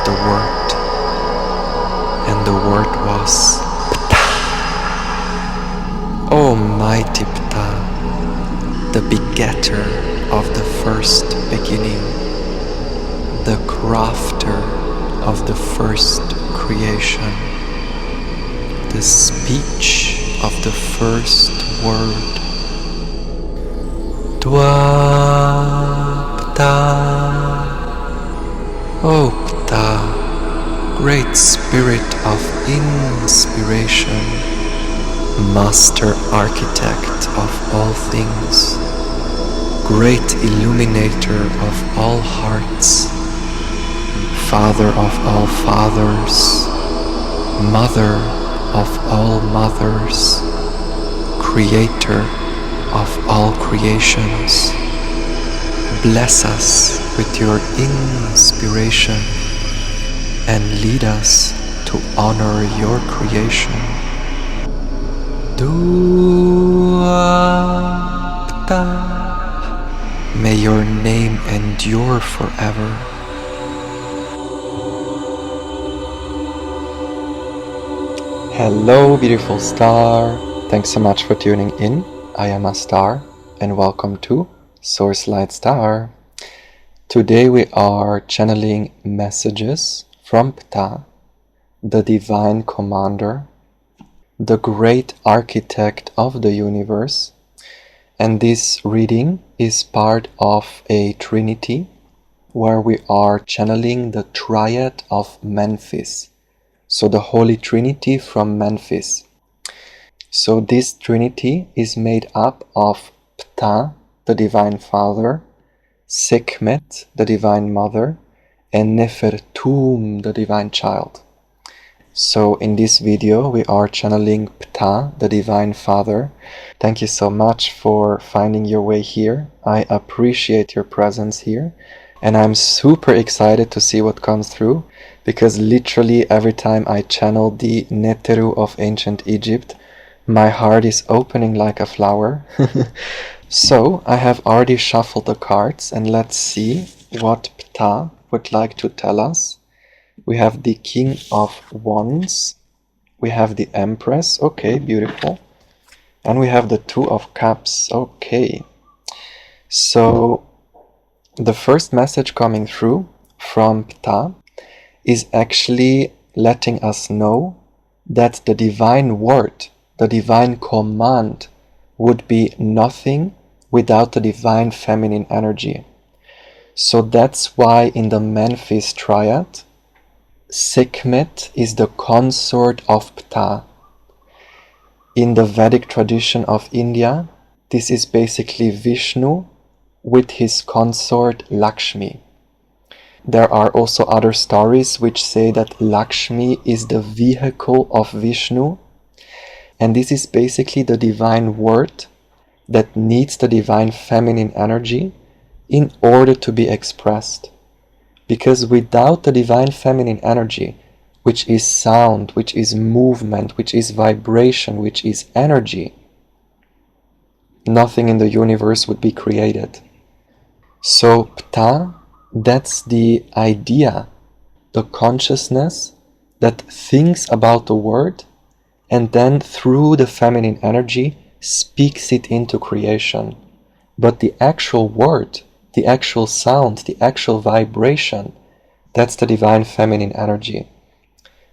the Word, and the Word was Ptah. Almighty Ptah, the begetter of the first beginning, the crafter of the first creation, the speech of the first word. 𝑇𝑢𝑎𝑃𝑇𝑎. O Ptah, great spirit of inspiration, master architect of all things, great illuminator of all hearts, father of all fathers, mother of all mothers, creator of all creations, bless us with your inspiration and lead us to honor your creation. 𝑇𝑢𝑎𝑃𝑇𝑎. May your name endure forever. Hello, beautiful star. Thanks so much for tuning in. I am Astar, and welcome to Source Light Star. Today we are channeling messages from Ptah, the Divine Commander, the Great Architect of the Universe, and this reading is part of a Trinity where we are channeling the Triad of Memphis, so the Holy Trinity from Memphis. So this Trinity is made up of Ptah, the Divine Father, SEKHMET, the Divine Mother, and NEFERTUM, the Divine Child. So in this video we are channeling Ptah, the Divine Father. Thank you so much for finding your way here. I appreciate your presence here, and I'm super excited to see what comes through, because literally every time I channel the Neteru of ancient Egypt, my heart is opening like a flower. So I have already shuffled the cards, and let's see what Ptah would like to tell us. We have the King of Wands, we have the Empress, okay, beautiful, and we have the Two of Cups, okay. So the first message coming through from Ptah is actually letting us know that the divine word, the divine command, would be nothing without the divine feminine energy. So that's why in the Memphis Triad, SEKHMET is the consort of Ptah. In the Vedic tradition of India, this is basically Vishnu with his consort Lakshmi. There are also other stories which say that Lakshmi is the vehicle of Vishnu, and this is basically the divine word that needs the divine feminine energy in order to be expressed. Because without the divine feminine energy, which is sound, which is movement, which is vibration, which is energy, nothing in the universe would be created. So Ptah, that's the idea, the consciousness that thinks about the word and then through the feminine energy speaks it into creation. But the actual word, the actual sound, the actual vibration, that's the divine feminine energy.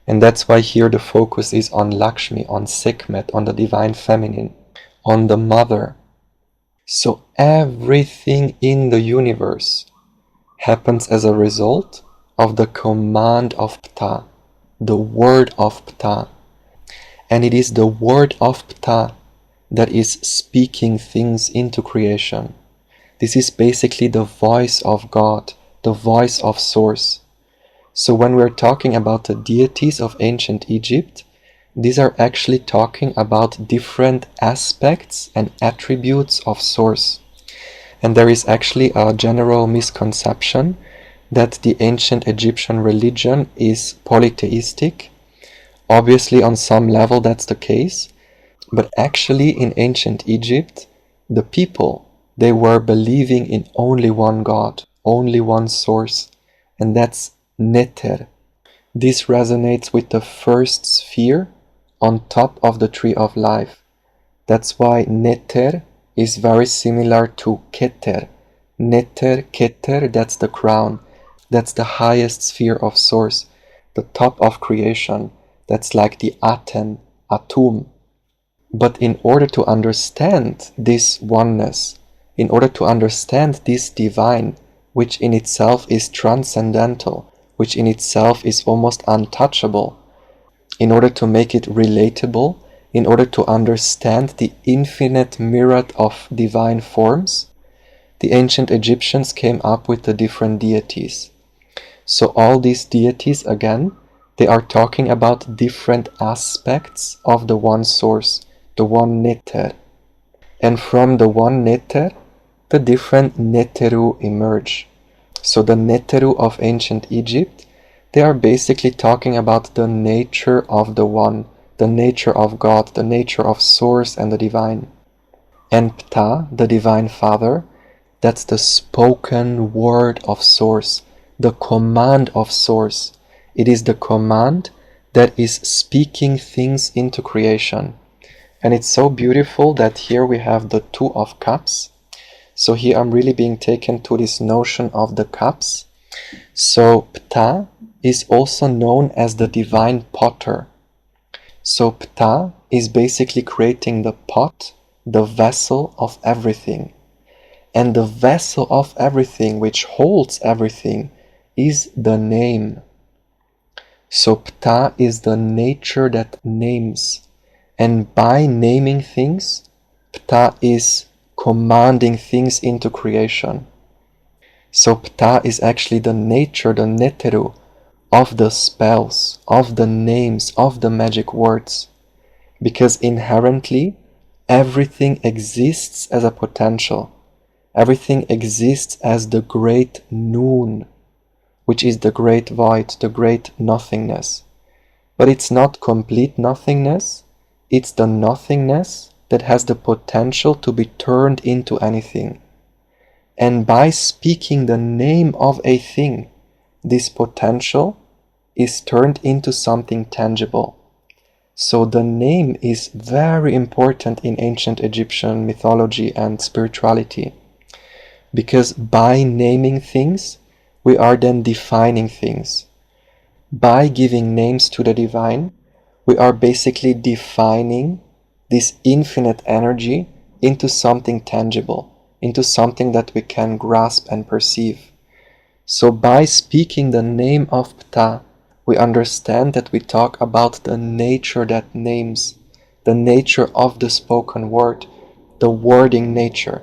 And that's why here the focus is on Lakshmi, on SEKHMET, on the divine feminine, on the mother. So everything in the universe happens as a result of the command of Ptah, the word of Ptah. And it is the word of Ptah that is speaking things into creation. This is basically the voice of God, the voice of Source. So when we're talking about the deities of ancient Egypt, these are actually talking about different aspects and attributes of Source. And there is actually a general misconception that the ancient Egyptian religion is polytheistic. Obviously, on some level that's the case, but actually in ancient Egypt, the people, they were believing in only one God, only one source, and that's Neter, This resonates with the first sphere on top of the tree of life. That's why Neter is very similar to Keter. Neter, Keter, that's the crown. That's the highest sphere of source, the top of creation. That's like the Aten, Atum. But in order to understand this oneness, in order to understand this divine, which in itself is transcendental, which in itself is almost untouchable, in order to make it relatable, in order to understand the infinite myriad of divine forms, the ancient Egyptians came up with the different deities. So all these deities, again, they are talking about different aspects of the one source, the one Neter. And from the one Neter, the different Neteru emerge. So the Neteru of ancient Egypt, they are basically talking about the nature of the one, the nature of God, the nature of source and the divine. And Ptah, the divine father, that's the spoken word of source, the command of source. It is the command that is speaking things into creation. And it's so beautiful that here we have the Two of Cups. So here I'm really being taken to this notion of the cups. So Ptah is also known as the divine potter. So Ptah is basically creating the pot, the vessel of everything. And the vessel of everything, which holds everything, is the name. So Ptah is the nature that names. And by naming things, Ptah is commanding things into creation. So Ptah is actually the nature, the Neteru, of the spells, of the names, of the magic words. Because inherently, everything exists as a potential. Everything exists as the great noon, which is the great void, the great nothingness. But it's not complete nothingness, it's the nothingness that has the potential to be turned into anything. And by speaking the name of a thing, this potential is turned into something tangible. So the name is very important in ancient Egyptian mythology and spirituality. Because by naming things, we are then defining things. By giving names to the divine, we are basically defining this infinite energy into something tangible, into something that we can grasp and perceive. So by speaking the name of Ptah, we understand that we talk about the nature that names, the nature of the spoken word, the wording nature.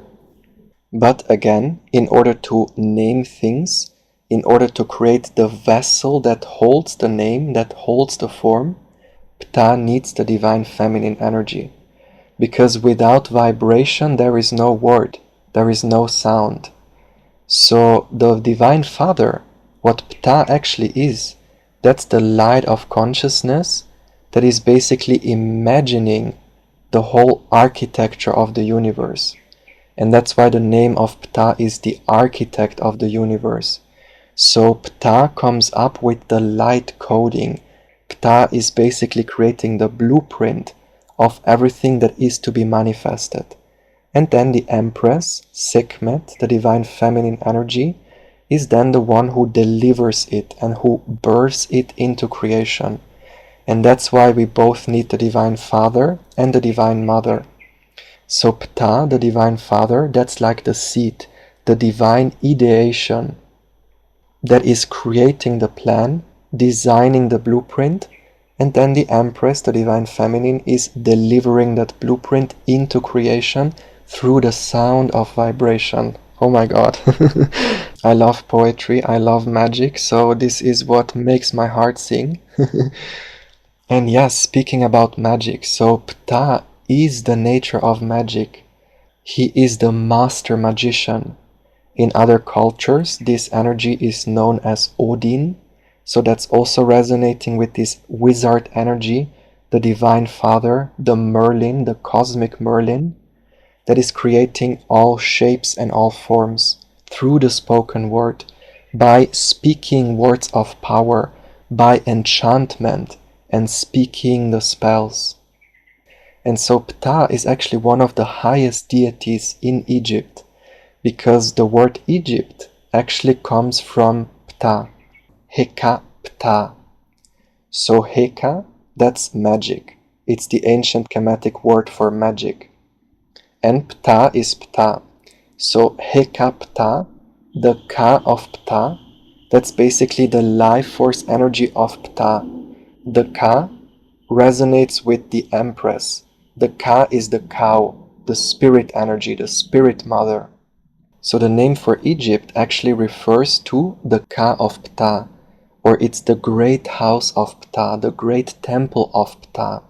But again, in order to name things, in order to create the vessel that holds the name, that holds the form, Ptah needs the divine feminine energy. Because without vibration, there is no word, there is no sound. So the divine father, what Ptah actually is, that's the light of consciousness that is basically imagining the whole architecture of the universe. And that's why the name of Ptah is the architect of the universe. So Ptah comes up with the light coding. Ptah is basically creating the blueprint of everything that is to be manifested. And then the Empress, SEKHMET, the divine feminine energy, is then the one who delivers it and who births it into creation. And that's why we both need the divine father and the divine mother. So Ptah, the divine father, that's like the seed, the divine ideation that is creating the plan, designing the blueprint, and then the Empress, the divine feminine, is delivering that blueprint into creation through the sound of vibration. Oh my god. I love poetry, I love magic, so this is what makes my heart sing. And yes, speaking about magic, so Ptah is the nature of magic. He is the master magician. In other cultures, this energy is known as Odin, so that's also resonating with this wizard energy, the divine father, the Merlin, the cosmic Merlin, that is creating all shapes and all forms through the spoken word, by speaking words of power, by enchantment and speaking the spells. And so Ptah is actually one of the highest deities in Egypt, because the word Egypt actually comes from Ptah, Heka Ptah. So Heka, that's magic. It's the ancient Kemetic word for magic. And Ptah is Ptah. So Heka Ptah, the Ka of Ptah, that's basically the life force energy of Ptah. The Ka resonates with the Empress. The Ka is the cow, the spirit energy, the spirit mother. So the name for Egypt actually refers to the Ka of Ptah, or it's the great house of Ptah, the great temple of Ptah.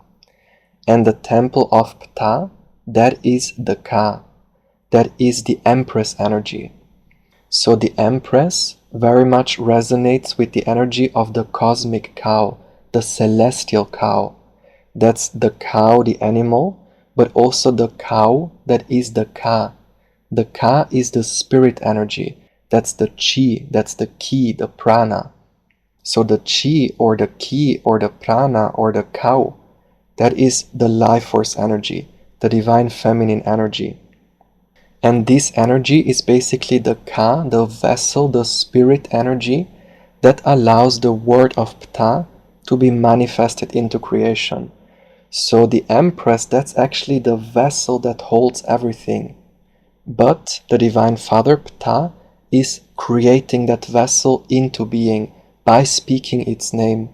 And the temple of Ptah, that is the Ka, that is the Empress energy. So the Empress very much resonates with the energy of the cosmic cow, the celestial cow. That's the cow, the animal, but also the cow that is the Ka. The Ka is the spirit energy. That's the chi, that's the ki, the prana. So the chi or the ki or the prana or the cow, that is the life force energy, the divine feminine energy. And this energy is basically the Ka, the vessel, the spirit energy that allows the word of Ptah to be manifested into creation. So the Empress, that's actually the vessel that holds everything. But the Divine Father Ptah is creating that vessel into being by speaking its name.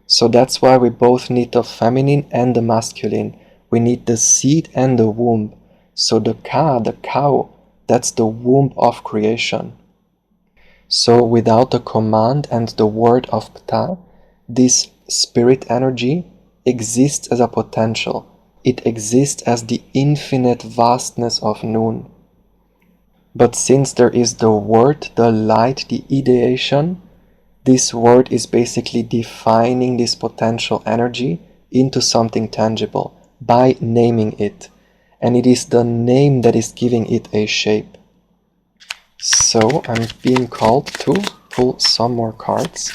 So that's why we both need the feminine and the masculine. We need the seed and the womb. So the Ka, the cow, that's the womb of creation. So without the command and the word of Ptah, this spirit energy exists as a potential. It exists as the infinite vastness of noon. But since there is the word, the light, the ideation, this word is basically defining this potential energy into something tangible by naming it. And it is the name that is giving it a shape. So I'm being called to pull some more cards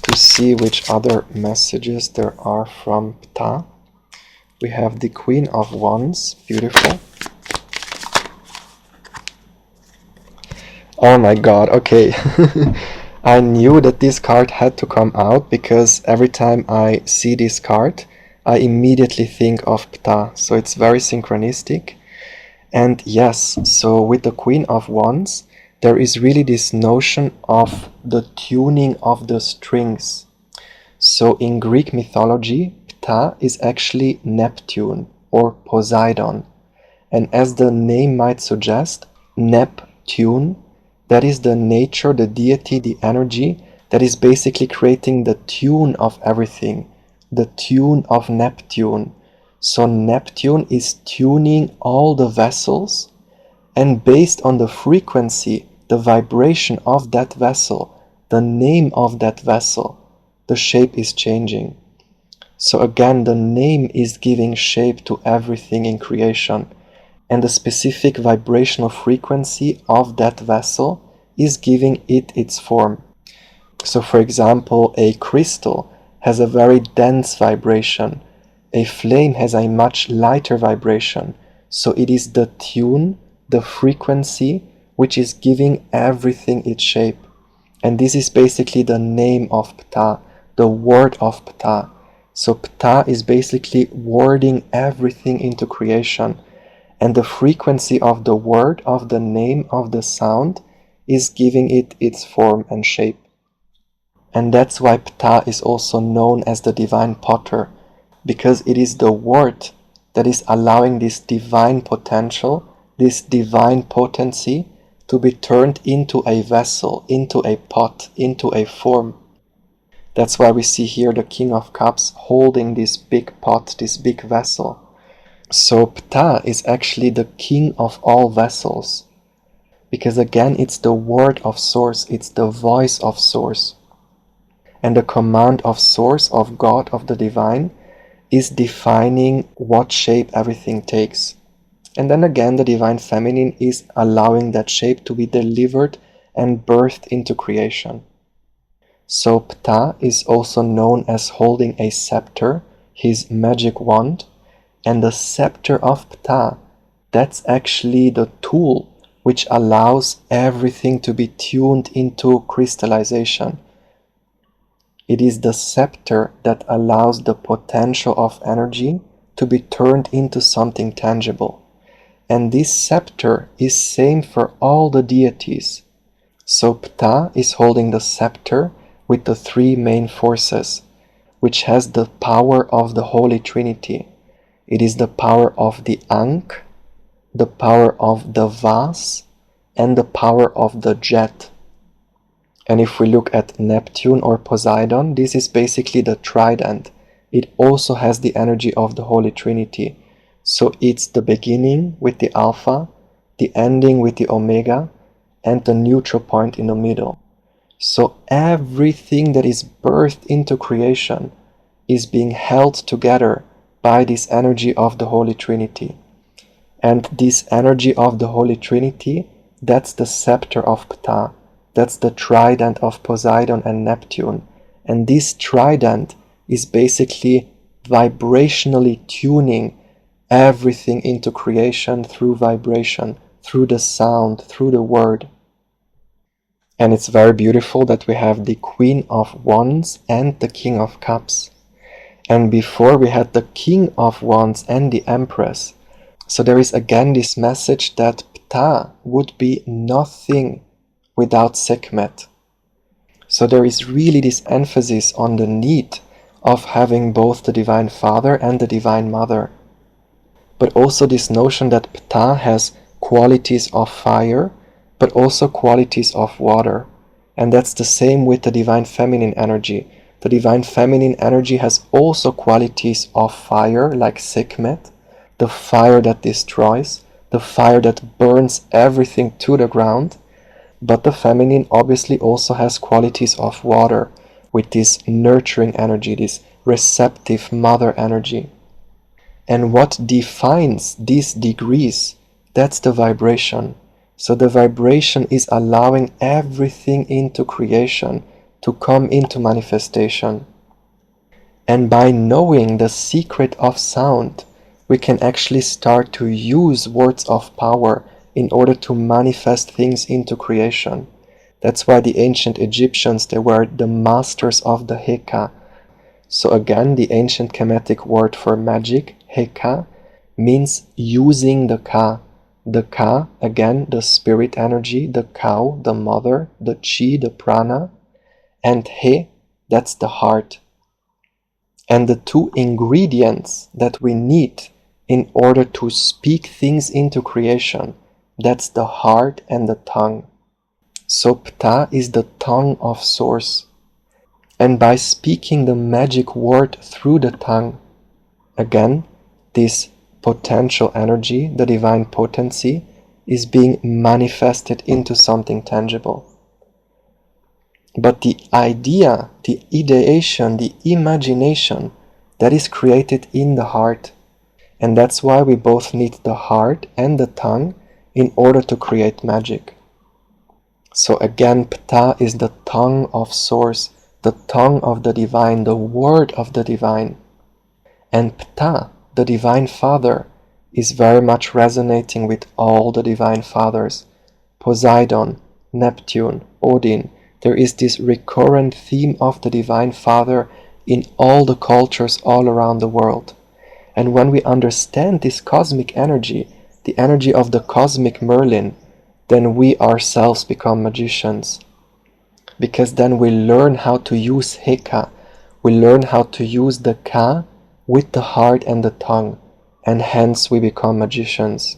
to see which other messages there are from Ptah. We have the Queen of Wands, beautiful. Oh my god, okay. I knew that this card had to come out because every time I see this card, I immediately think of Ptah. So it's very synchronistic. And yes, so with the Queen of Wands, there is really this notion of the tuning of the strings. So in Greek mythology, Ptah is actually Neptune or Poseidon. And as the name might suggest, Neptune, that is the nature, the deity, the energy that is basically creating the tune of everything, the tune of Neptune. So Neptune is tuning all the vessels, and based on the frequency, the vibration of that vessel, the name of that vessel, the shape is changing. So again, the name is giving shape to everything in creation, and the specific vibrational frequency of that vessel is giving it its form. So for example, a crystal has a very dense vibration. A flame has a much lighter vibration. So it is the tune, the frequency, which is giving everything its shape. And this is basically the name of Ptah, the word of Ptah. So Ptah is basically wording everything into creation. And the frequency of the word, of the name, of the sound, is giving it its form and shape. And that's why Ptah is also known as the divine potter, because it is the word that is allowing this divine potential, this divine potency to be turned into a vessel, into a pot, into a form. That's why we see here the King of Cups holding this big pot, this big vessel. So Ptah is actually the king of all vessels, because again it's the word of source, it's the voice of source. And the command of source, of God, of the divine, is defining what shape everything takes. And then again the divine feminine is allowing that shape to be delivered and birthed into creation. So Ptah is also known as holding a scepter, his magic wand, and the Scepter of Ptah, that's actually the tool which allows everything to be tuned into crystallization. It is the scepter that allows the potential of energy to be turned into something tangible. And this scepter is same for all the deities. So Ptah is holding the scepter with the three main forces, which has the power of the Holy Trinity. It is the power of the Ankh, the power of the Vas, and the power of the Jet. And if we look at Neptune or Poseidon, this is basically the trident. It also has the energy of the Holy Trinity. So it's the beginning with the Alpha, the ending with the Omega, and the neutral point in the middle. So everything that is birthed into creation is being held together by this energy of the Holy Trinity. And this energy of the Holy Trinity, that's the Scepter of Ptah. That's the trident of Poseidon and Neptune. And this trident is basically vibrationally tuning everything into creation through vibration, through the sound, through the word. And it's very beautiful that we have the Queen of Wands and the King of Cups. And before we had the King of Wands and the Empress. So there is again this message that Ptah would be nothing without SEKHMET. So there is really this emphasis on the need of having both the Divine Father and the Divine Mother. But also this notion that Ptah has qualities of fire, but also qualities of water. And that's the same with the Divine Feminine energy. The Divine Feminine energy has also qualities of fire, like SEKHMET, the fire that destroys, the fire that burns everything to the ground. But the feminine obviously also has qualities of water, with this nurturing energy, this receptive mother energy. And what defines these degrees, that's the vibration. So the vibration is allowing everything into creation to come into manifestation. And by knowing the secret of sound, we can actually start to use words of power in order to manifest things into creation. That's why the ancient Egyptians, they were the masters of the Heka. So again, the ancient Kemetic word for magic, Heka, means using the Ka. The Ka, again, the spirit energy, the cow, the mother, the chi, the prana, and He, that's the heart. And the two ingredients that we need in order to speak things into creation, that's the heart and the tongue. So Ptah is the tongue of Source. And by speaking the magic word through the tongue, again, this potential energy, the divine potency, is being manifested into something tangible. But the idea, the ideation, the imagination, that is created in the heart. And that's why we both need the heart and the tongue in order to create magic. So again, Ptah is the tongue of Source, the tongue of the divine, the word of the divine. And Ptah, the Divine Father, is very much resonating with all the Divine Fathers. Poseidon, Neptune, Odin. There is this recurrent theme of the Divine Father in all the cultures all around the world. And when we understand this cosmic energy, the energy of the cosmic Merlin, then we ourselves become magicians. Because then we learn how to use Heka, we learn how to use the Ka with the heart and the tongue, and hence we become magicians.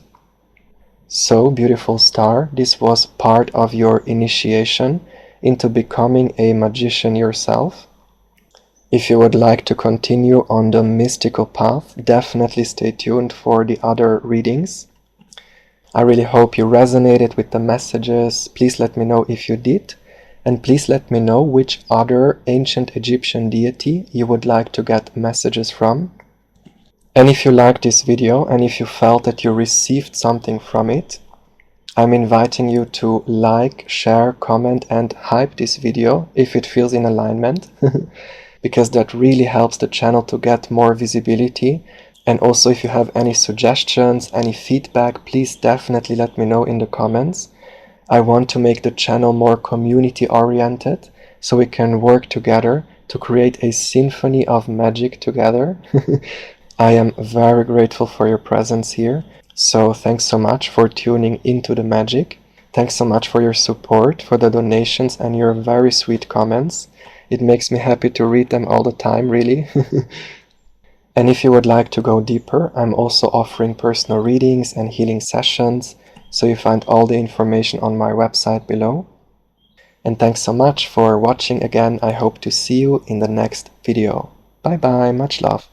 So, beautiful star, this was part of your initiation into becoming a magician yourself. If you would like to continue on the mystical path, definitely stay tuned for the other readings. I really hope you resonated with the messages. Please let me know if you did. And please let me know which other ancient Egyptian deity you would like to get messages from. And if you liked this video and if you felt that you received something from it, I'm inviting you to like, share, comment and hype this video if it feels in alignment, because that really helps the channel to get more visibility. And also, if you have any suggestions, any feedback, please definitely let me know in the comments. I want to make the channel more community oriented, so we can work together to create a symphony of magic together. I am very grateful for your presence here. So thanks so much for tuning into the magic. Thanks so much for your support, for the donations and your very sweet comments. It makes me happy to read them all the time, really. And if you would like to go deeper, I'm also offering personal readings and healing sessions, so you find all the information on my website below. And thanks so much for watching again. I hope to see you in the next video. Bye bye, much love.